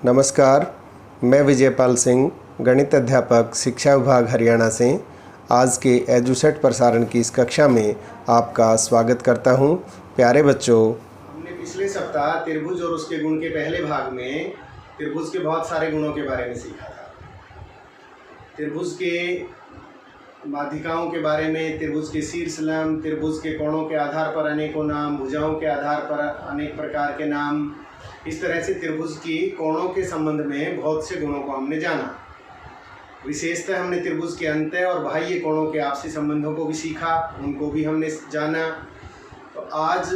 नमस्कार, मैं विजयपाल सिंह, गणित अध्यापक, शिक्षा विभाग हरियाणा से आज के एजुसेट प्रसारण की इस कक्षा में आपका स्वागत करता हूं। प्यारे बच्चों, हमने पिछले सप्ताह त्रिभुज और उसके गुण के पहले भाग में त्रिभुज के बहुत सारे गुणों के बारे में सीखा था। त्रिभुज के माध्यिकाओं के बारे में, त्रिभुज के शीर्ष लंब, त्रिभुज के कोणों के आधार पर अनेकों नाम, भुजाओं के आधार पर अनेक प्रकार के नाम, इस तरह से त्रिभुज की कोणों के संबंध में बहुत से गुणों को हमने जाना। विशेषतः हमने त्रिभुज के अंतः और बाह्य कोणों के आपसी संबंधों को भी सीखा, उनको भी हमने जाना। तो आज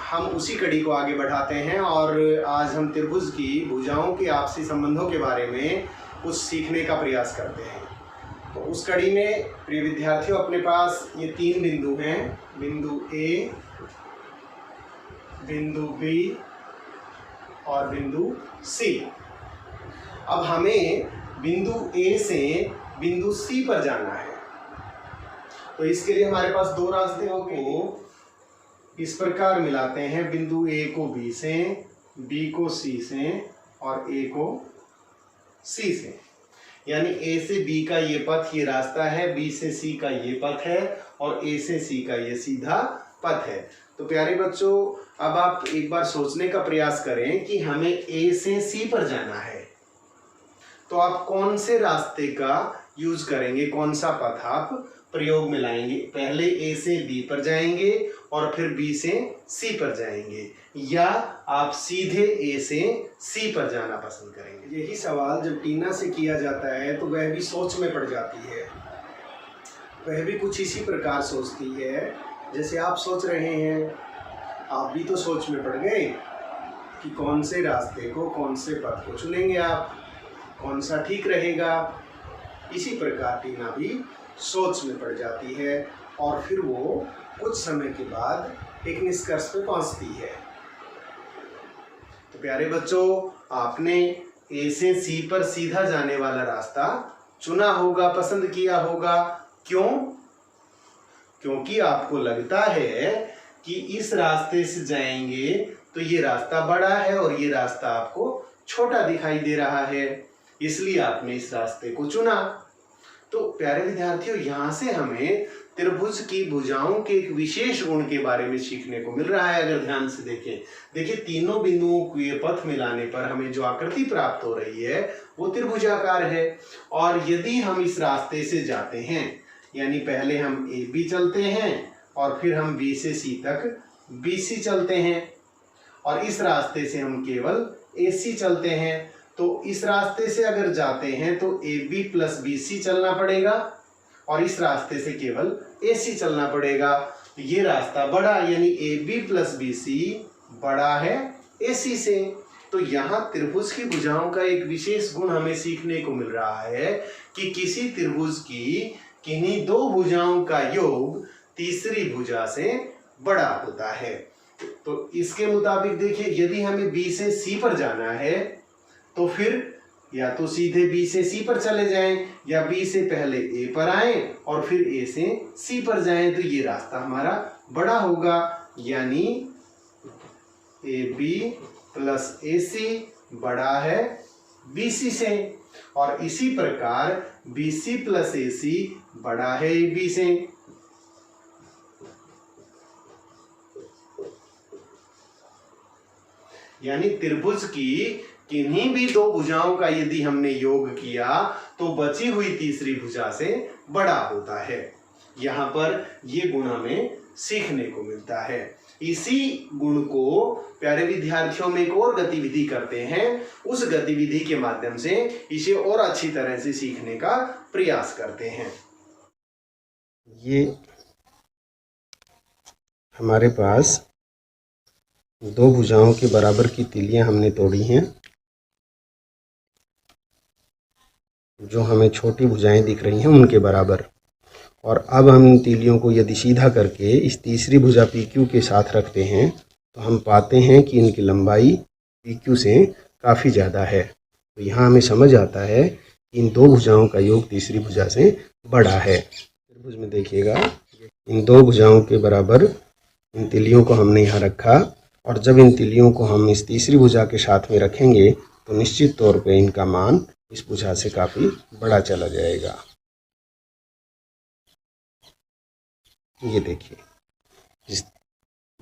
हम उसी कड़ी को आगे बढ़ाते हैं और आज हम त्रिभुज की भुजाओं के आपसी संबंधों के बारे में कुछ सीखने का प्रयास करते हैं। तो उस कड़ी में प्रिय विद्यार्थियों, अपने पास ये तीन बिंदु हैं, बिंदु ए, बिंदु बी और बिंदु सी। अब हमें बिंदु ए से बिंदु सी पर जाना है। तो इसके लिए हमारे पास दो रास्ते को इस प्रकार मिलाते हैं, बिंदु ए को बी से, बी को सी से और ए को सी से। यानी ए से बी का ये पथ, ये रास्ता है, बी से सी का ये पथ है और ए से सी का ये सीधा पथ है। तो प्यारे बच्चों, अब आप एक बार सोचने का प्रयास करें कि हमें ए से सी पर जाना है, तो आप कौन से रास्ते का यूज करेंगे, कौन सा पथ आप प्रयोग में लाएंगे? पहले ए से बी पर जाएंगे और फिर बी से सी पर जाएंगे, या आप सीधे ए से सी पर जाना पसंद करेंगे? यही सवाल जब टीना से किया जाता है तो वह भी सोच में पड़ जाती है। वह भी कुछ इसी प्रकार सोचती है जैसे आप सोच रहे हैं। आप भी तो सोच में पड़ गए कि कौन से रास्ते को, कौन से पथ को चुनेंगे आप, कौन सा ठीक रहेगा। इसी प्रकार टीना भी सोच में पड़ जाती है और फिर वो कुछ समय के बाद एक निष्कर्ष पे पहुंचती है। तो प्यारे बच्चों, आपने ए से सी पर सीधा जाने वाला रास्ता चुना होगा, पसंद किया होगा। क्यों? क्योंकि आपको लगता है कि इस रास्ते से जाएंगे तो ये रास्ता बड़ा है और ये रास्ता आपको छोटा दिखाई दे रहा है, इसलिए आपने इस रास्ते को चुना। तो प्यारे विद्यार्थियों, यहाँ से हमें त्रिभुज की भुजाओं के एक विशेष गुण के बारे में सीखने को मिल रहा है। अगर ध्यान से देखिए तीनों बिंदुओं को ये पथ मिलाने पर हमें जो आकृति प्राप्त हो रही है वो त्रिभुजाकार है। और यदि हम इस रास्ते से जाते हैं, यानी पहले हम ए बी चलते हैं और फिर हम बी से सी तक बी सी चलते हैं और इस रास्ते से हम केवल ए सी चलते हैं, तो इस रास्ते से अगर जाते हैं तो A B plus B C चलना पड़ेगा और इस रास्ते से केवल ए सी चलना पड़ेगा। तो ये रास्ता बड़ा, यानी A B plus B C बड़ा है ए सी से। तो यहाँ त्रिभुज की भुजाओं का एक विशेष गुण हमें सीखने को मिल रहा है कि किसी त्रिभुज की किन्हीं दो भुजाओं का योग तीसरी भुजा से बड़ा होता है। तो इसके मुताबिक देखिए, यदि हमें बी से सी पर जाना है तो फिर या तो सीधे बी से सी पर चले जाएं या बी से पहले ए पर आएं और फिर ए से सी पर जाएं, तो ये रास्ता हमारा बड़ा होगा, यानी ए बी प्लस ए सी बड़ा है बी सी से। और इसी प्रकार बी सी प्लस ए सी बड़ा है ए बी से। यानी त्रिभुज की किन्हीं भी दो भुजाओं का यदि हमने योग किया तो बची हुई तीसरी भुजा से बड़ा होता है। यहाँ पर ये गुण हमें सीखने को मिलता है। इसी गुण को प्यारे विद्यार्थियों में एक और गतिविधि करते हैं, उस गतिविधि के माध्यम से इसे और अच्छी तरह से सीखने का प्रयास करते हैं। ये हमारे पास दो भुजाओं के बराबर की तीलियां हमने तोड़ी हैं, जो हमें छोटी भुजाएं दिख रही हैं उनके बराबर। और अब हम इन तीलियों को यदि सीधा करके इस तीसरी भुजा PQ के साथ रखते हैं तो हम पाते हैं कि इनकी लंबाई PQ से काफ़ी ज़्यादा है। तो यहाँ हमें समझ आता है कि इन दो भुजाओं का योग तीसरी भुजा से बड़ा है। त्रिभुज में देखिएगा, इन दो भुजाओं के बराबर इन तीलियों को हमने यहाँ रखा और जब इन तीलियों को हम इस तीसरी भुजा के साथ में रखेंगे तो निश्चित तौर पे इनका मान इस भुजा से काफ़ी बड़ा चला जाएगा। ये देखिए इस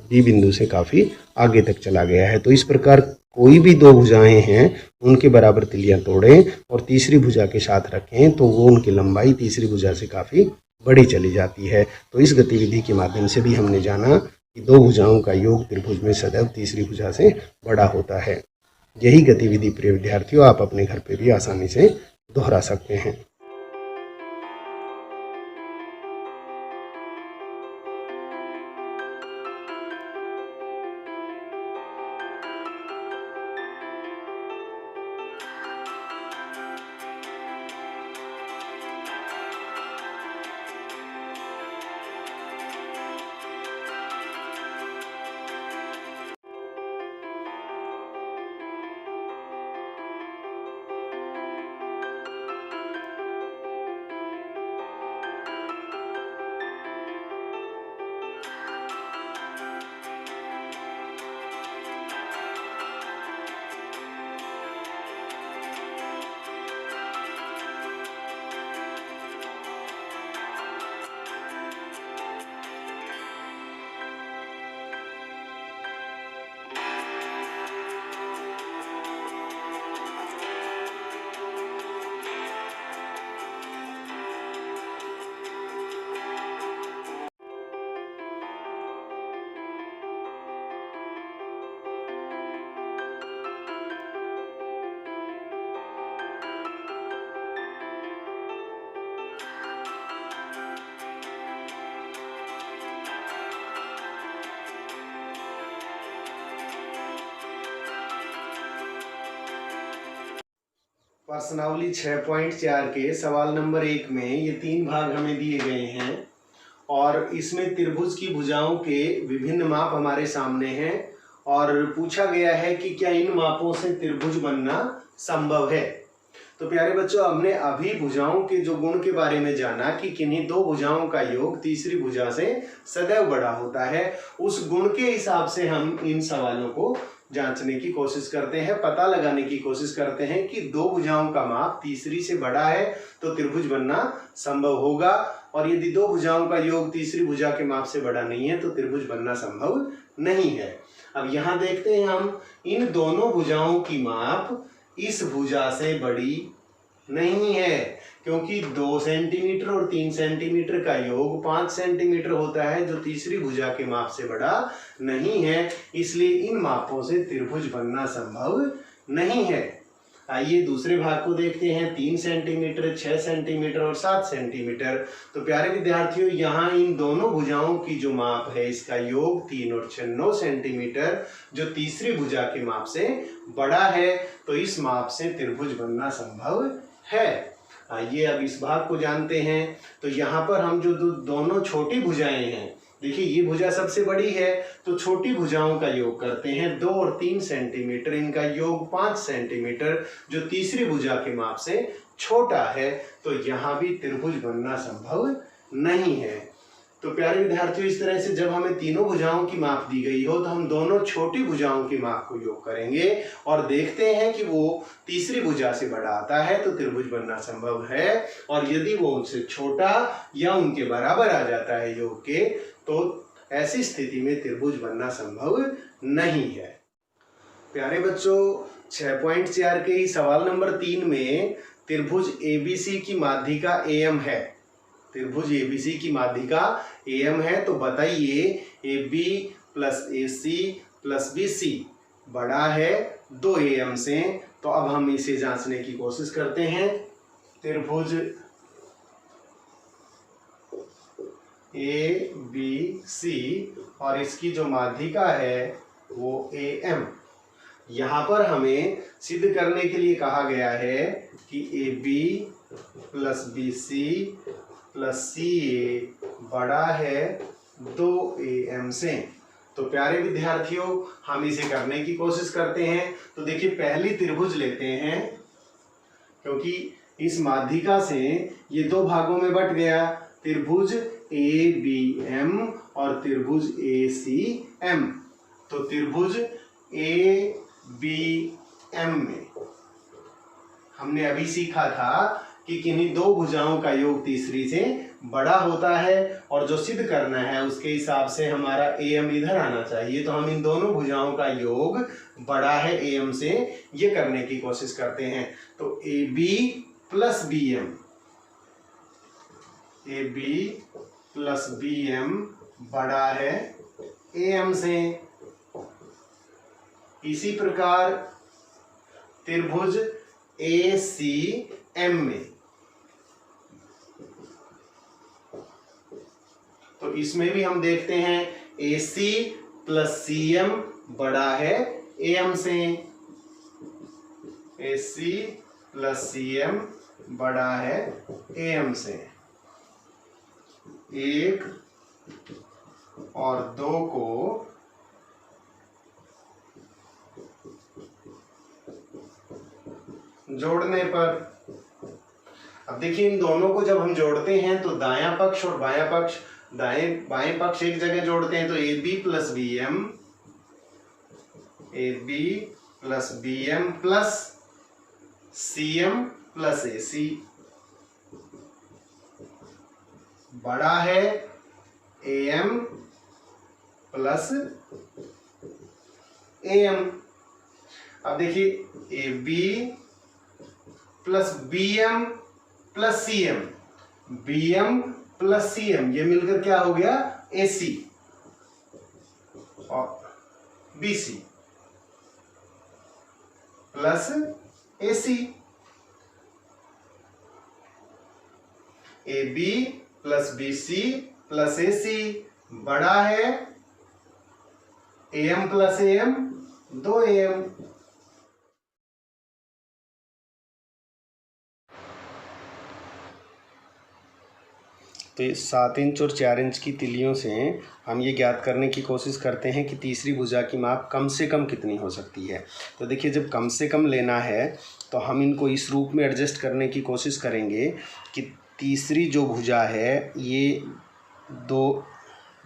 बी बिंदु से काफ़ी आगे तक चला गया है। तो इस प्रकार कोई भी दो भुजाएं हैं उनके बराबर तिलियां तोड़ें और तीसरी भुजा के साथ रखें तो वो उनकी लंबाई तीसरी भुजा से काफ़ी बड़ी चली जाती है। तो इस गतिविधि के माध्यम से भी हमने जाना कि दो भुजाओं का योग त्रिभुज में सदैव तीसरी भुजा से बड़ा होता है। यही गतिविधि प्रिय विद्यार्थियों आप अपने घर पे भी आसानी से दोहरा सकते हैं। प्रश्नावली 6.4 के सवाल नंबर 1 में ये 3 भाग हमें दिए गए हैं और इसमें त्रिभुज की भुजाओं के विभिन्न माप हमारे सामने हैं और पूछा गया है कि क्या इन मापों से त्रिभुज बनना संभव है। तो प्यारे बच्चों, हमने अभी भुजाओं के जो गुण के बारे में जाना कि किन्हीं दो भुजाओं का योग तीसरी भुजा से सदैव बड़ा होता है। उस गुण के हिसाब से हम इन सवालों को जांचने की कोशिश करते हैं, पता लगाने की कोशिश करते हैं कि दो भुजाओं का माप तीसरी से बड़ा है तो त्रिभुज बनना संभव होगा, और यदि दो भुजाओं का योग तीसरी भुजा के माप से बड़ा नहीं है तो त्रिभुज बनना संभव नहीं है। अब यहाँ देखते हैं हम इन दोनों भुजाओं की माप इस भुजा से बड़ी नहीं है, क्योंकि 2 सेंटीमीटर और 3 सेंटीमीटर का योग 5 सेंटीमीटर होता है जो तीसरी भुजा के माप से बड़ा नहीं है, इसलिए इन मापों से त्रिभुज बनना संभव नहीं है। आइए दूसरे भाग को देखते हैं। 3 सेंटीमीटर, 6 सेंटीमीटर और 7 सेंटीमीटर। तो प्यारे विद्यार्थियों, यहाँ इन दोनों भुजाओं की जो माप है इसका योग 3 और 6 9 सेंटीमीटर जो तीसरी भुजा के माप से बड़ा है, तो इस माप से त्रिभुज बनना संभव है। आइए अब इस भाग को जानते हैं। तो यहाँ पर हम जो दोनों छोटी भुजाएं हैं, देखिए ये भुजा सबसे बड़ी है तो छोटी भुजाओं का योग करते हैं 2 और 3 सेंटीमीटर, इनका योग 5 सेंटीमीटर जो तीसरी भुजा के माप से छोटा है, तो यहाँ भी त्रिभुज बनना संभव नहीं है। तो प्यारे विद्यार्थियों, इस तरह से जब हमें तीनों भुजाओं की माप दी गई हो तो हम दोनों छोटी भुजाओं की माप को योग करेंगे और देखते हैं कि वो तीसरी भुजा से बड़ा आता है तो त्रिभुज बनना संभव है, और यदि वो उनसे छोटा या उनके बराबर आ जाता है योग के तो ऐसी स्थिति में त्रिभुज बनना संभव नहीं है। प्यारे बच्चों, 6.4 के ही सवाल नंबर 3 में त्रिभुज ABC की माध्यिका AM है। त्रिभुज ABC की माध्यिका AM है, तो बताइए AB plus AC plus BC बड़ा है 2 AM से। तो अब हम इसे जांचने की कोशिश करते हैं। त्रिभुज ABC और इसकी जो माध्यिका है वो AM। यहाँ पर हमें सिद्ध करने के लिए कहा गया है कि AB plus BC plus CA बड़ा है 2 AM से। तो प्यारे विद्यार्थियों, हम इसे करने की कोशिश करते हैं। तो देखिए पहली त्रिभुज लेते हैं, क्योंकि इस माध्यिका से ये दो भागों में बट गया, त्रिभुज ABM और त्रिभुज ACM। तो त्रिभुज ABM में हमने अभी सीखा था कि किन्हीं दो भुजाओं का योग तीसरी से बड़ा होता है, और जो सिद्ध करना है उसके हिसाब से हमारा AM इधर आना चाहिए। तो हम इन दोनों भुजाओं का योग बड़ा है AM से, ये करने की कोशिश करते हैं। तो AB plus BM, AB plus BM बड़ा है AM से। इसी प्रकार त्रिभुज ACM में, तो इसमें भी हम देखते हैं AC प्लस CM बड़ा है AM से। AC प्लस CM बड़ा है AM से। 1 और 2 को जोड़ने पर, अब देखिए इन दोनों को जब हम जोड़ते हैं तो दायां पक्ष और बायां पक्ष, बाएं पक्ष एक जगह जोड़ते हैं तो AB plus BM, AB plus BM plus CM plus AC बड़ा है AM प्लस AM। अब देखिए AB plus BM plus CM, BM plus CM ये मिलकर क्या हो गया AC और BC plus AC। AB plus BC plus AC बड़ा है AM प्लस AM 2AM। तो 7 इंच और 4 इंच की तिलियों से हम ये ज्ञात करने की कोशिश करते हैं कि तीसरी भुजा की माप कम से कम कितनी हो सकती है। तो देखिए जब कम से कम लेना है तो हम इनको इस रूप में एडजस्ट करने की कोशिश करेंगे कि तीसरी जो भुजा है, ये 2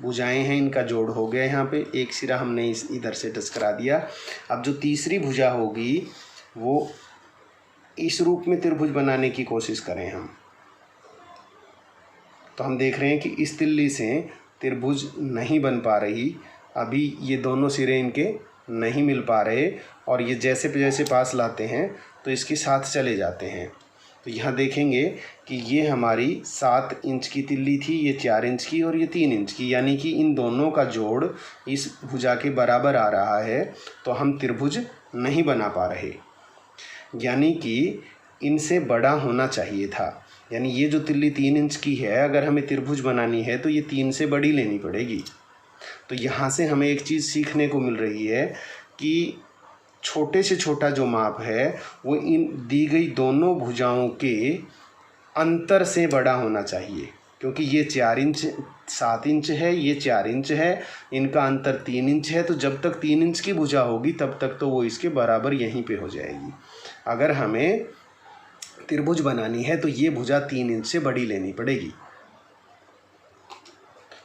भुजाएं हैं, इनका जोड़ हो गया यहाँ पे, एक सिरा हमने इधर से टच करा दिया। अब जो तीसरी भुजा होगी वो इस रूप में त्रिभुज बनाने की कोशिश करें हम, तो हम देख रहे हैं कि इस तिल्ली से त्रिभुज नहीं बन पा रही। अभी ये दोनों सिरे इनके नहीं मिल पा रहे, और ये जैसे जैसे पास लाते हैं तो इसके साथ चले जाते हैं। तो यहाँ देखेंगे कि ये हमारी 7 इंच की तिल्ली थी, ये 4 इंच की और ये 3 इंच की, यानी कि इन दोनों का जोड़ इस भुजा के बराबर आ रहा है। तो हम त्रिभुज नहीं बना पा रहे, यानी कि इनसे बड़ा होना चाहिए था। यानी ये जो तिल्ली 3 इंच की है, अगर हमें त्रिभुज बनानी है तो ये 3 से बड़ी लेनी पड़ेगी। तो यहाँ से हमें एक चीज़ सीखने को मिल रही है कि छोटे से छोटा जो माप है वो इन दी गई दोनों भुजाओं के अंतर से बड़ा होना चाहिए, क्योंकि ये 4 इंच 7 इंच है, ये 4 इंच है, इनका अंतर 3 इंच है। तो जब तक 3 इंच की भुजा होगी तब तक तो वो इसके बराबर यहीं पे हो जाएगी। अगर हमें त्रिभुज बनानी है तो ये भुजा 3 इंच से बड़ी लेनी पड़ेगी।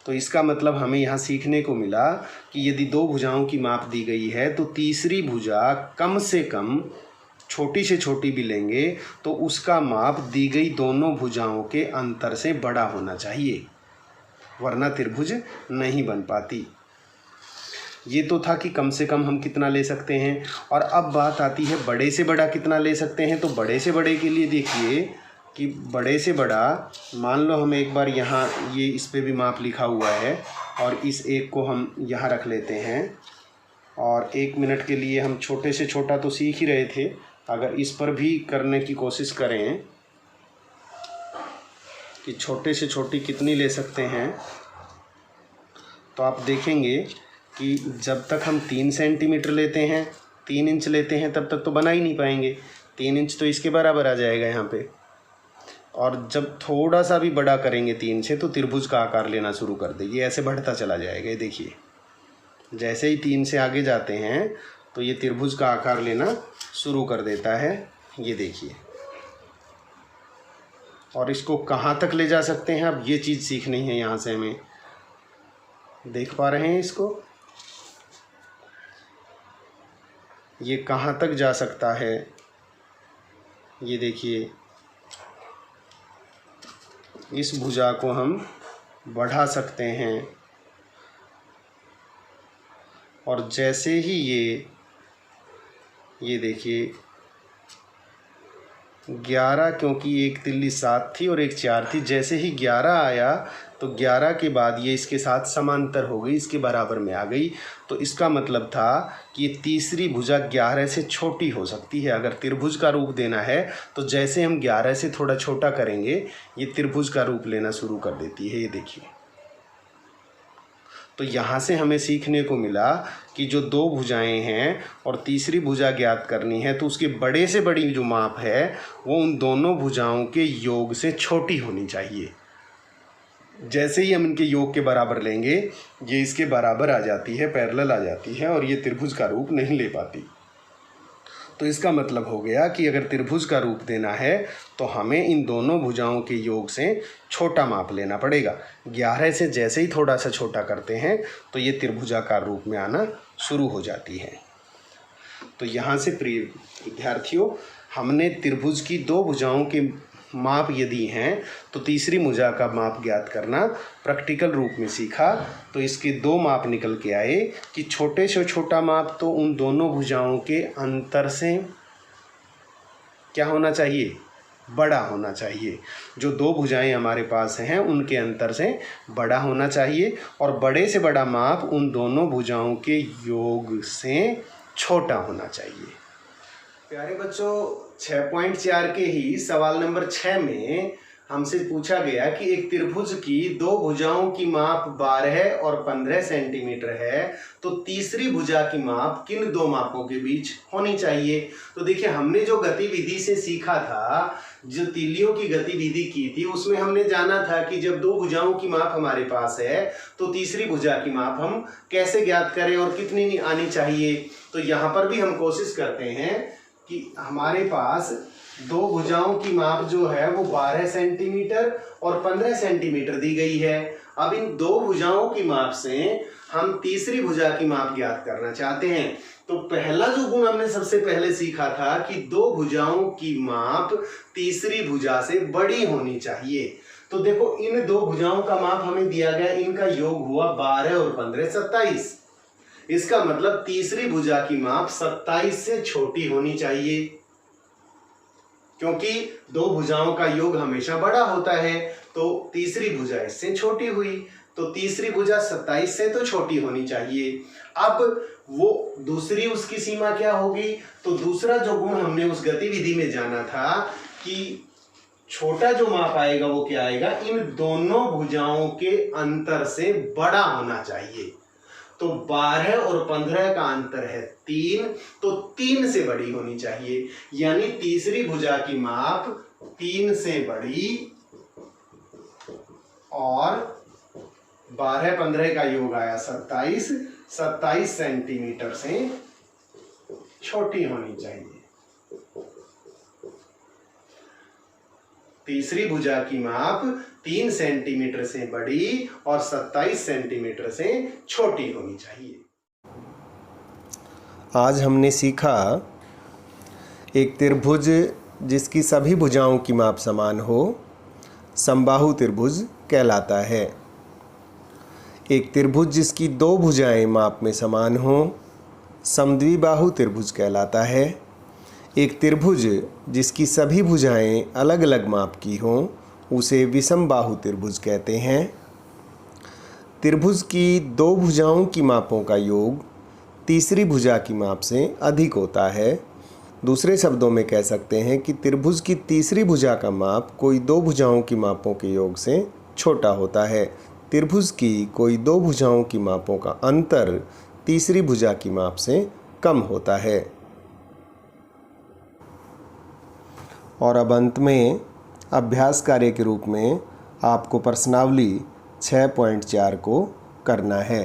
तो इसका मतलब हमें यहाँ सीखने को मिला कि यदि 2 भुजाओं की माप दी गई है तो तीसरी भुजा कम से कम छोटी से छोटी भी लेंगे तो उसका माप दी गई दोनों भुजाओं के अंतर से बड़ा होना चाहिए, वरना त्रिभुज नहीं बन पाती। ये तो था कि कम से कम हम कितना ले सकते हैं। और अब बात आती है बड़े से बड़ा कितना ले सकते हैं। तो बड़े से बड़े के लिए देखिए कि बड़े से बड़ा, मान लो हम एक बार यहाँ ये इस पे भी माप लिखा हुआ है और इस एक को हम यहाँ रख लेते हैं, और 1 मिनट के लिए हम छोटे से छोटा तो सीख ही रहे थे, अगर इस पर भी करने की कोशिश करें कि छोटे से छोटी कितनी ले सकते हैं, तो आप देखेंगे कि जब तक हम 3 सेंटीमीटर लेते हैं, 3 इंच लेते हैं, तब तक तो बना ही नहीं पाएंगे। 3 इंच तो इसके बराबर आ जाएगा यहाँ पे। और जब थोड़ा सा भी बड़ा करेंगे 3 से तो त्रिभुज का आकार लेना शुरू कर देगी, ऐसे बढ़ता चला जाएगा। ये देखिए जैसे ही 3 से आगे जाते हैं तो ये त्रिभुज का आकार लेना शुरू कर देता है, ये देखिए। और इसको कहाँ तक ले जा सकते हैं, अब ये चीज़ सीखनी है। यहाँ से हमें देख पा रहे हैं इसको, ये कहाँ तक जा सकता है। ये देखिए, इस भुजा को हम बढ़ा सकते हैं और जैसे ही ये देखिए 11, क्योंकि एक तिल्ली 7 थी और एक 4 थी, जैसे ही 11 आया तो 11 के बाद ये इसके साथ समांतर हो गई, इसके बराबर में आ गई। तो इसका मतलब था कि ये तीसरी भुजा 11 से छोटी हो सकती है। अगर त्रिभुज का रूप देना है तो जैसे हम 11 से थोड़ा छोटा करेंगे ये त्रिभुज का रूप लेना शुरू कर देती है। ये देखिए, तो यहाँ से हमें सीखने को मिला कि जो दो भुजाएं हैं और तीसरी भुजा ज्ञात करनी है तो उसके बड़े से बड़ी जो माप है वो उन दोनों भुजाओं के योग से छोटी होनी चाहिए। जैसे ही हम इनके योग के बराबर लेंगे ये इसके बराबर आ जाती है, पैरेलल आ जाती है और ये त्रिभुज का रूप नहीं ले पाती। तो इसका मतलब हो गया कि अगर त्रिभुज का रूप देना है तो हमें इन दोनों भुजाओं के योग से छोटा माप लेना पड़ेगा। 11 से जैसे ही थोड़ा सा छोटा करते हैं तो ये त्रिभुजाकार रूप में आना शुरू हो जाती है। तो यहाँ से प्रिय विद्यार्थियों, हमने त्रिभुज की दो भुजाओं के माप यदि हैं तो तीसरी भुजा का माप ज्ञात करना प्रैक्टिकल रूप में सीखा। तो इसके दो माप निकल के आए कि छोटे से छोटा माप तो उन दोनों भुजाओं के अंतर से क्या होना चाहिए, बड़ा होना चाहिए। जो दो भुजाएं हमारे पास हैं उनके अंतर से बड़ा होना चाहिए और बड़े से बड़ा माप उन दोनों भुजाओं के योग से छोटा होना चाहिए। प्यारे बच्चों, 6.4 के ही सवाल नंबर 6 में हमसे पूछा गया कि एक त्रिभुज की दो भुजाओं की माप 12 और 15 सेंटीमीटर है तो तीसरी भुजा की माप किन दो मापों के बीच होनी चाहिए। तो देखिए, हमने जो गतिविधि से सीखा था, जो तीलियों की गतिविधि की थी, उसमें हमने जाना था कि जब दो भुजाओं की माप हमारे पास है तो तीसरी भुजा की माप हम कैसे ज्ञात करें और कितनी आनी चाहिए। तो यहाँ पर भी हम कोशिश करते हैं कि हमारे पास दो भुजाओं की माप जो है वो 12 सेंटीमीटर और 15 सेंटीमीटर दी गई है। अब इन दो भुजाओं की माप से हम तीसरी भुजा की माप ज्ञात करना चाहते हैं। तो पहला जो गुण हमने सबसे पहले सीखा था कि दो भुजाओं की माप तीसरी भुजा से बड़ी होनी चाहिए। तो देखो, इन दो भुजाओं का माप हमें दिया गया, इनका योग हुआ 12 और 15 27। इसका मतलब तीसरी भुजा की माप 27 से छोटी होनी चाहिए, क्योंकि दो भुजाओं का योग हमेशा बड़ा होता है। तो तीसरी भुजा इससे छोटी हुई, तो तीसरी भुजा 27 से तो छोटी होनी चाहिए। अब वो दूसरी उसकी सीमा क्या होगी, तो दूसरा जो गुण हमने उस गतिविधि में जाना था कि छोटा जो माप आएगा वो क्या आएगा, इन दोनों भुजाओं के अंतर से बड़ा होना चाहिए। तो 12 और 15 का अंतर है 3, तो 3 से बड़ी होनी चाहिए, यानी तीसरी भुजा की माप 3 से बड़ी और 12 15 का योग आया 27 सेंटीमीटर से छोटी होनी चाहिए। तीसरी भुजा की माप 3 सेंटीमीटर से बड़ी और 27 सेंटीमीटर से छोटी होनी चाहिए। आज हमने सीखा एक त्रिभुज जिसकी सभी भुजाओं की माप समान हो समबाहु त्रिभुज कहलाता है। एक त्रिभुज जिसकी दो भुजाएं माप में समान हो समद्विबाहु त्रिभुज कहलाता है। एक त्रिभुज जिसकी सभी भुजाएं अलग अलग माप की हों उसे विषम बाहु त्रिभुज कहते हैं। त्रिभुज की दो भुजाओं की मापों का योग तीसरी भुजा की माप से अधिक होता है। दूसरे शब्दों में कह सकते हैं कि त्रिभुज की तीसरी भुजा का माप कोई दो भुजाओं की मापों के योग से छोटा होता है। त्रिभुज की कोई दो भुजाओं की मापों का अंतर तीसरी भुजा की माप से कम होता है। और अब अंत में अभ्यास कार्य के रूप में आपको प्रश्नावली 6.4 को करना है।